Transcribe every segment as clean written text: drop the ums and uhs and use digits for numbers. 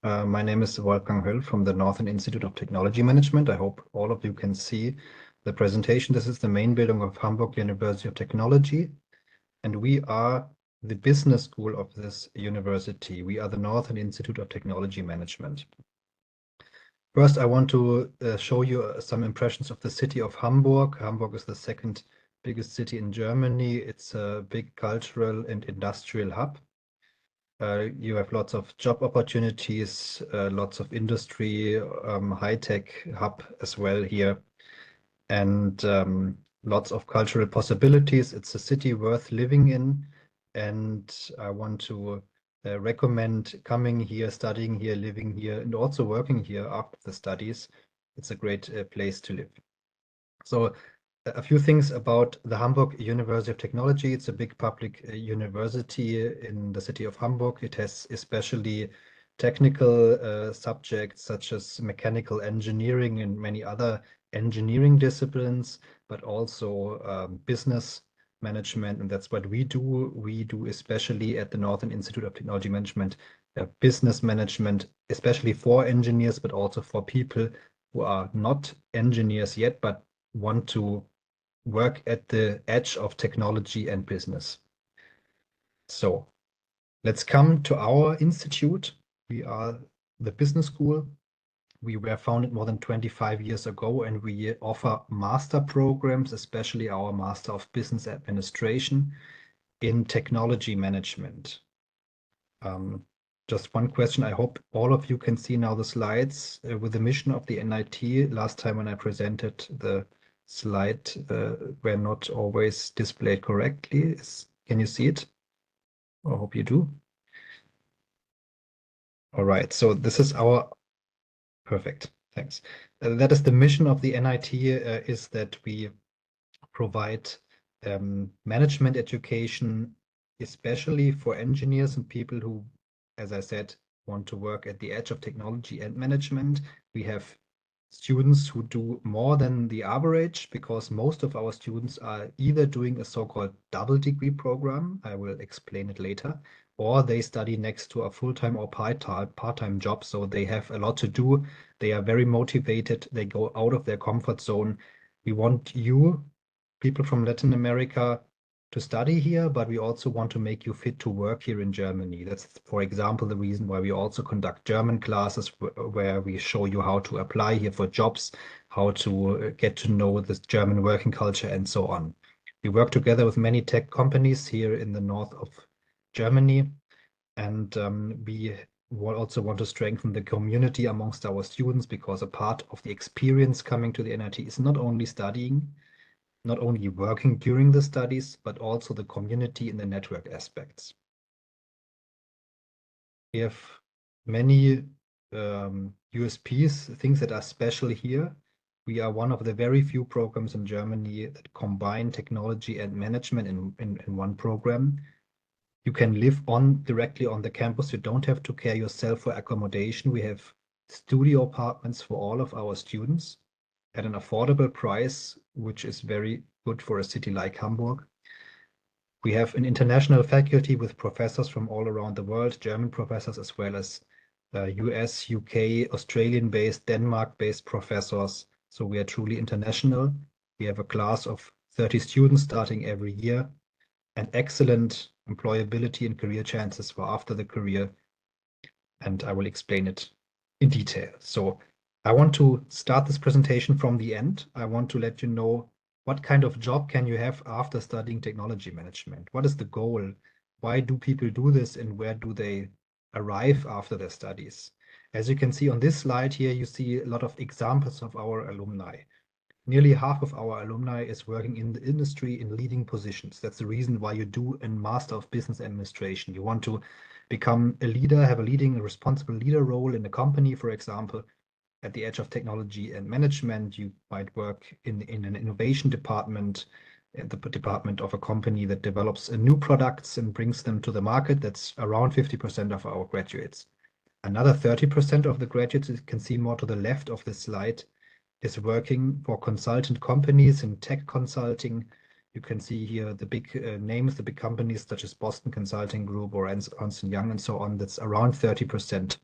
My name is Wolfgang Höll from the Northern Institute of Technology Management. I hope all of you can see the presentation. This is the main building of Hamburg University of Technology, and we are the business school of this university. We are the Northern Institute of Technology Management. First, I want to show you some impressions of the city of Hamburg. Hamburg is the second biggest city in Germany. It's a big cultural and industrial hub. You have lots of job opportunities, lots of industry, high-tech hub as well here, and lots of cultural possibilities. It's a city worth living in, and I want to recommend coming here, studying here, living here, and also working here after the studies. It's a great place to live. So a few things about the Hamburg University of Technology. It's a big public university in the city of Hamburg. It has especially technical subjects such as mechanical engineering and many other engineering disciplines, but also business management, and that's what we do. We do especially at the Northern Institute of Technology Management, business management, especially for engineers, but also for people who are not engineers yet, but want to work at the edge of technology and business. So let's come to our institute. We are the business school. We were founded more than 25 years ago, and we offer master programs, especially our Master of Business Administration in Technology Management. Just one question. I hope all of you can see now the slides with the mission of the NIT. Last time when I presented, the slide were not always displayed correctly. Can you see it? I hope you do. All right, so this is our perfect. Thanks. That is the mission of the NIT, is that we provide management education, especially for engineers and people who, as I said, want to work at the edge of technology and management. We have students who do more than the average, because most of our students are either doing a so-called double degree program, I will explain it later, or they study next to a full-time or part-time job, so they have a lot to do. They are very motivated. They go out of their comfort zone. We want you, people from Latin America, to study here, but we also want to make you fit to work here in Germany. That's, for example, the reason why we also conduct German classes where we show you how to apply here for jobs, how to get to know the German working culture, and so on. We work together with many tech companies here in the north of Germany, and we also want to strengthen the community amongst our students, because a part of the experience coming to the NIT is not only studying, not only working during the studies, but also the community and the network aspects. We have many USPs, things that are special here. We are one of the very few programs in Germany that combine technology and management in one program. You can live directly on the campus. You don't have to care yourself for accommodation. We have studio apartments for all of our students at an affordable price, which is very good for a city like Hamburg. We have an international faculty with professors from all around the world, German professors as well as US, UK, Australian-based, Denmark-based professors. So we are truly international. We have a class of 30 students starting every year, and excellent employability and career chances for after the career. And I will explain it in detail. So I want to start this presentation from the end. I want to let you know what kind of job can you have after studying technology management? What is the goal? Why do people do this, and where do they arrive after their studies? As you can see on this slide here, you see a lot of examples of our alumni. Nearly half of our alumni is working in the industry in leading positions. That's the reason why you do a Master of Business Administration. You want to become a leader, have a responsible leader role in a company, for example. At the edge of technology and management, you might work in an innovation department, at the department of a company that develops new products and brings them to the market. That's around 50% of our graduates. Another 30% of the graduates, you can see more to the left of the slide, is working for consultant companies in tech consulting. You can see here the big names, the big companies such as Boston Consulting Group or Ernst & Young and so on. That's around 30%.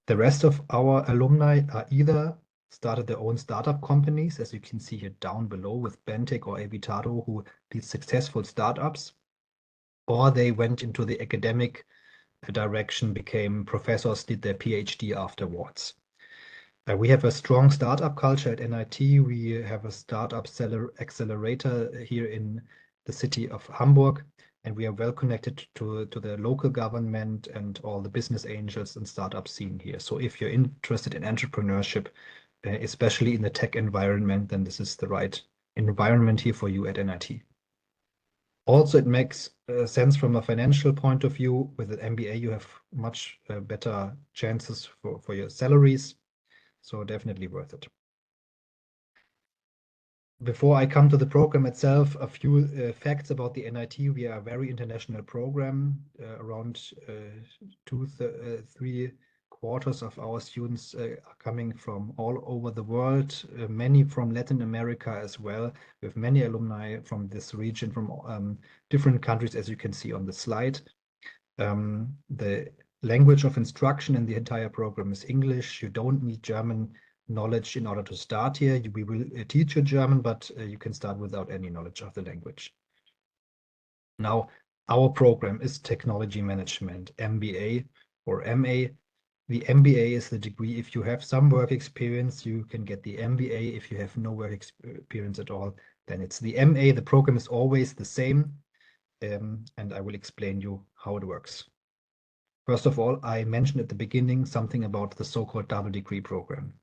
The rest of our alumni are either started their own startup companies, as you can see here down below with Bentec or Evitado, who lead successful startups, or they went into the academic direction, became professors, did their PhD afterwards. We have a strong startup culture at NIT. We have a startup accelerator here in the city of Hamburg, and we are well connected to the local government and all the business angels and startup scene here. So if you're interested in entrepreneurship, especially in the tech environment, then this is the right environment here for you at NIT. Also, it makes sense from a financial point of view. With an MBA, you have much better chances for your salaries. So definitely worth it. Before I come to the program itself, a few facts about the NIT. We are a very international program. Around 3/4 of our students are coming from all over the world, many from Latin America as well. We have many alumni from this region, from different countries, as you can see on the slide. The language of instruction in the entire program is English. You don't need German knowledge in order to start here. We will teach you German, but you can start without any knowledge of the language. Now, our program is Technology Management, MBA or MA. The MBA is the degree. If you have some work experience, you can get the MBA. If you have no work experience at all, then it's the MA. The program is always the same, and I will explain you how it works. First of all, I mentioned at the beginning something about the so-called double degree program.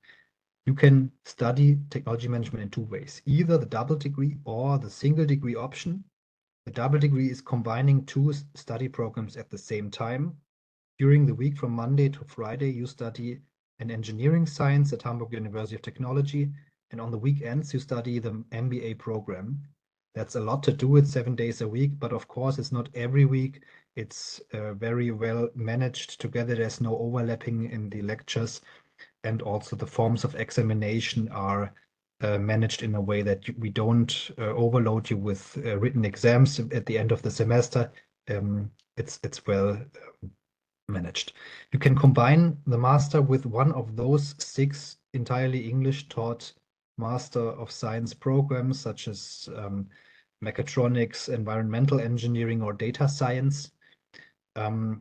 You can study technology management in two ways, either the double degree or the single degree option. The double degree is combining two study programs at the same time. During the week from Monday to Friday, you study an engineering science at Hamburg University of Technology, and on the weekends, you study the MBA program. That's a lot to do. It's 7 days a week, but of course, it's not every week. It's very well managed together. There's no overlapping in the lectures, and also the forms of examination are managed in a way that we don't overload you with written exams at the end of the semester. It's well managed. You can combine the master with one of those 6 entirely English taught Master of Science programs, such as mechatronics, environmental engineering, or data science. And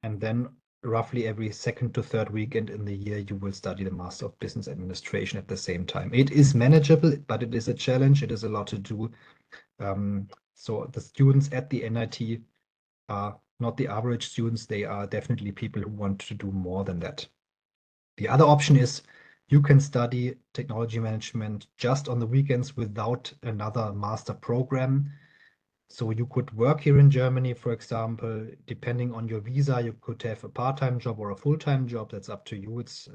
then roughly every second to third weekend in the year, you will study the Master of Business Administration at the same time. It is manageable, but it is a challenge. It is a lot to do. So the students at the NIT are not the average students. They are definitely people who want to do more than that. The other option is you can study technology management just on the weekends without another master program. So you could work here in Germany, for example. Depending on your visa, you could have a part-time job or a full-time job. That's up to you. It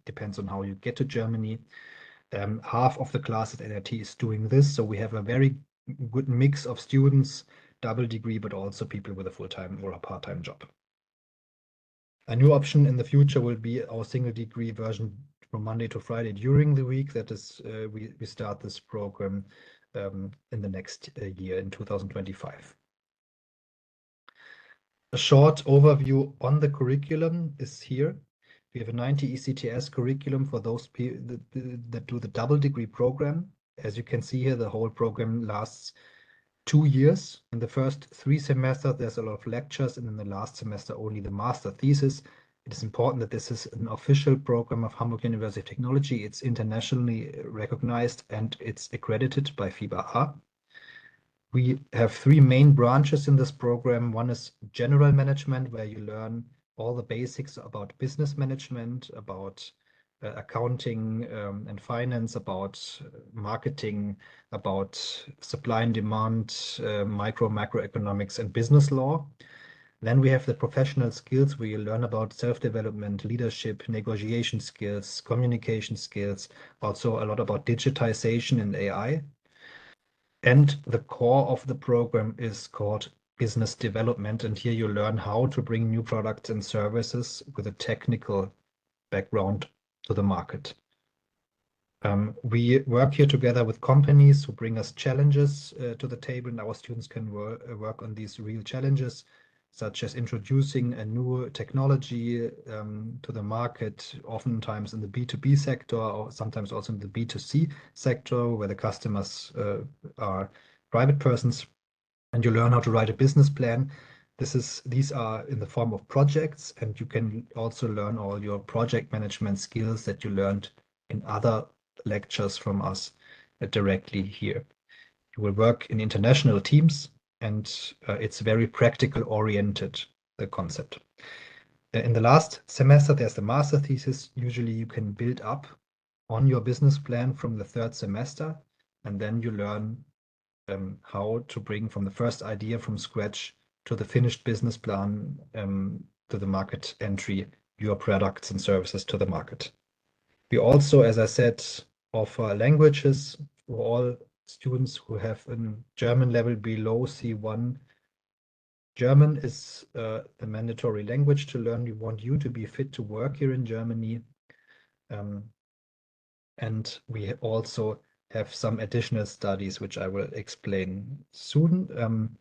depends on how you get to Germany. Half of the class at NIT is doing this. So we have a very good mix of students, double degree, but also people with a full-time or a part-time job. A new option in the future will be our single degree version from Monday to Friday during the week. That is, we start this program in the next year, in 2025. A short overview on the curriculum is here. We have a 90 ECTS curriculum for those people that do the double degree program. As you can see here, the whole program lasts 2 years. In the first 3 semesters, there's a lot of lectures, and in the last semester, only the master thesis. It is important that this is an official program of Hamburg University of Technology. It's internationally recognized and it's accredited by FIBA-A. We have 3 main branches in this program. One is general management, where you learn all the basics about business management, about accounting and finance, about marketing, about supply and demand, macroeconomics, and business law. Then we have the professional skills, where you learn about self-development, leadership, negotiation skills, communication skills, also a lot about digitization and AI. And the core of the program is called business development. And here you learn how to bring new products and services with a technical background to the market. We work here together with companies who bring us challenges to the table, and our students can work on these real challenges. such as introducing a new technology to the market, oftentimes in the B2B sector, or sometimes also in the B2C sector, where the customers are private persons, and you learn how to write a business plan. These are in the form of projects, and you can also learn all your project management skills that you learned in other lectures from us directly here. You will work in international teams, and it's very practical oriented, the concept. In the last semester, there's the master thesis. Usually you can build up on your business plan from the third semester, and then you learn how to bring from the first idea from scratch to the finished business plan to the market entry, your products and services to the market. We also, as I said, offer languages for all students who have a German level below C1. German is the mandatory language to learn. We want you to be fit to work here in Germany. And we also have some additional studies, which I will explain soon.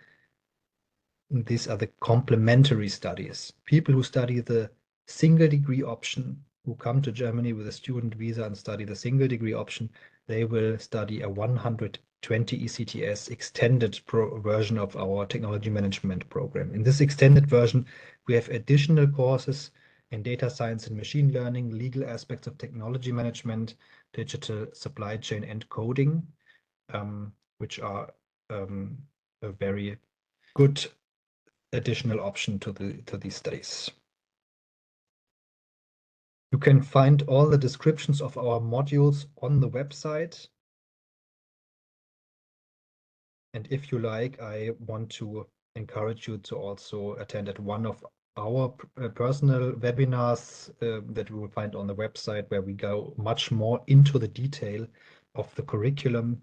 These are the complementary studies. People who study the single degree option, who come to Germany with a student visa and study the single degree option, they will study a 120 ECTS extended version of our technology management program. In this extended version, we have additional courses in data science and machine learning, legal aspects of technology management, digital supply chain, and coding, which are a very good additional option to these studies. You can find all the descriptions of our modules on the website. And if you like, I want to encourage you to also attend at one of our personal webinars that you will find on the website, where we go much more into the detail of the curriculum.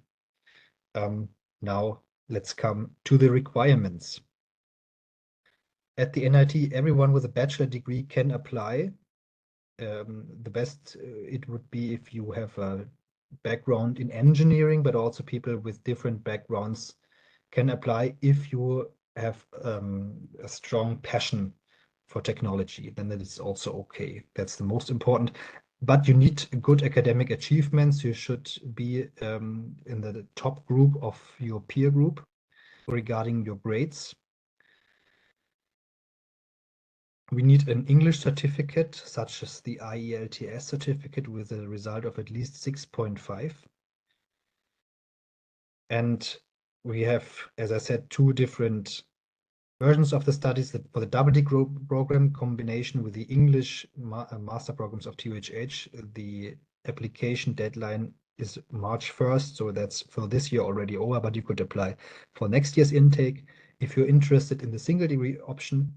Now let's come to the requirements. At the NIT, everyone with a bachelor degree can apply. The best it would be if you have a background in engineering, but also people with different backgrounds can apply if you have a strong passion for technology. Then that is also okay. That's the most important. But you need good academic achievements. You should be in the top group of your peer group regarding your grades. We need an English certificate, such as the IELTS certificate, with a result of at least 6.5. And we have, as I said, two different versions of the studies. For the double degree program combination with the English master programs of TUHH, the application deadline is March 1st. So that's for this year already over, but you could apply for next year's intake. If you're interested in the single degree option,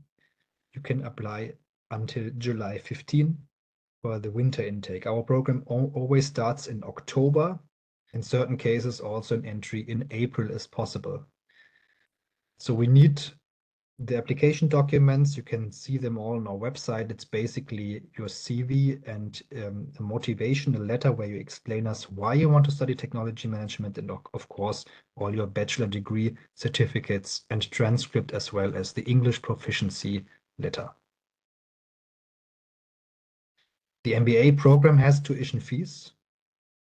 you can apply until July 15 for the winter intake. Our program always starts in October. In certain cases, also an entry in April is possible. So we need the application documents. You can see them all on our website. It's basically your CV and a motivational letter where you explain us why you want to study technology management, and of course, all your bachelor degree certificates and transcript, as well as the English proficiency letter. The MBA program has tuition fees.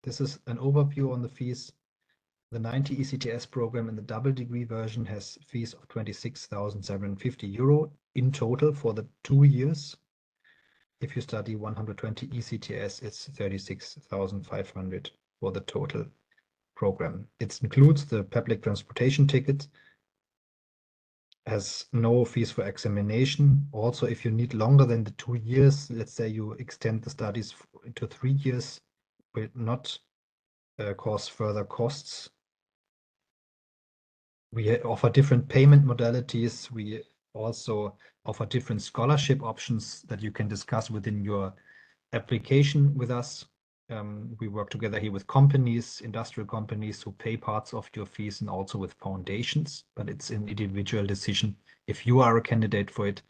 This is an overview on the fees. The 90 ECTS program in the double degree version has fees of 26,750 euro in total for the 2 years. If you study 120 ECTS, it's 36,500 for the total program. It includes the public transportation ticket, has no fees for examination. Also, if you need longer than the 2 years, let's say you extend the studies to 3 years, will not cause further costs. We offer different payment modalities. We also offer different scholarship options that you can discuss within your application with us. We work together here with companies, industrial companies, who pay parts of your fees, and also with foundations, but it's an individual decision if you are a candidate for it.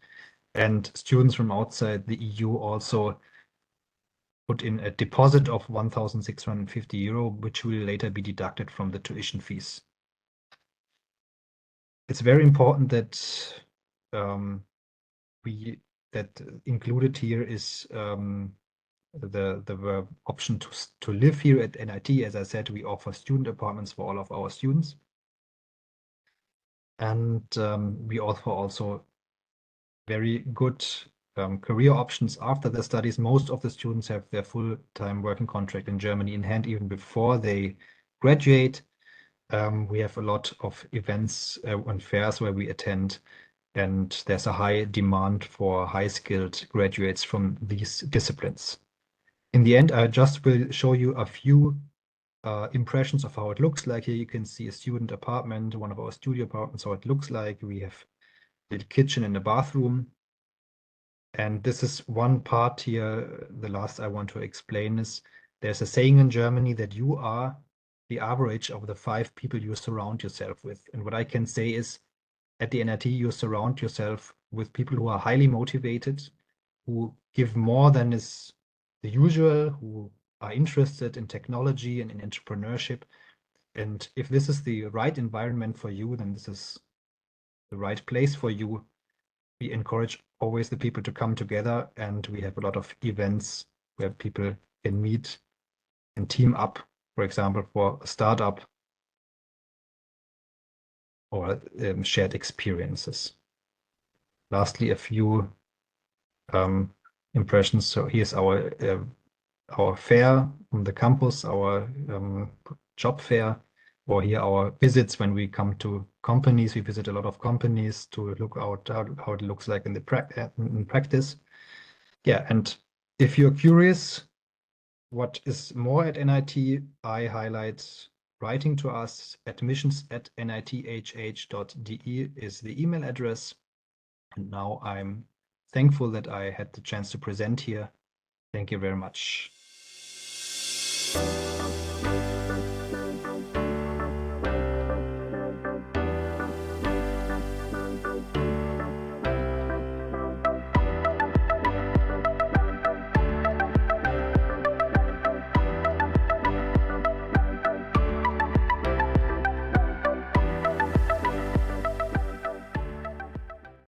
And students from outside the EU also put in a deposit of 1,650 euro, which will later be deducted from the tuition fees. It's very important that that included here is the option to live here at NIT. As I said, we offer student apartments for all of our students. And we offer also very good career options after their studies. Most of the students have their full-time working contract in Germany in hand even before they graduate. We have a lot of events and fairs where we attend, and there's a high demand for high-skilled graduates from these disciplines. In the end, I just will show you a few impressions of how it looks like. Here you can see a student apartment, one of our studio apartments, how it looks like. We have a little kitchen and a bathroom. And this is one part here. The last I want to explain is there's a saying in Germany that you are the average of the 5 people you surround yourself with. And what I can say is at the NIT, you surround yourself with people who are highly motivated, who give more than is the usual, who are interested in technology and in entrepreneurship. And if this is the right environment for you, then this is the right place for you. We encourage always the people to come together, and we have a lot of events where people can meet and team up, for example, for a startup or shared experiences. Lastly, a few impressions. So here's our fair on the campus, our job fair, or here our visits when we come to companies. We visit a lot of companies to look out how it looks like in practice. Yeah, and if you're curious what is more at NIT, I highlight writing to us. admissions@nithh.de is the email address. And now I'm thankful that I had the chance to present here. Thank you very much.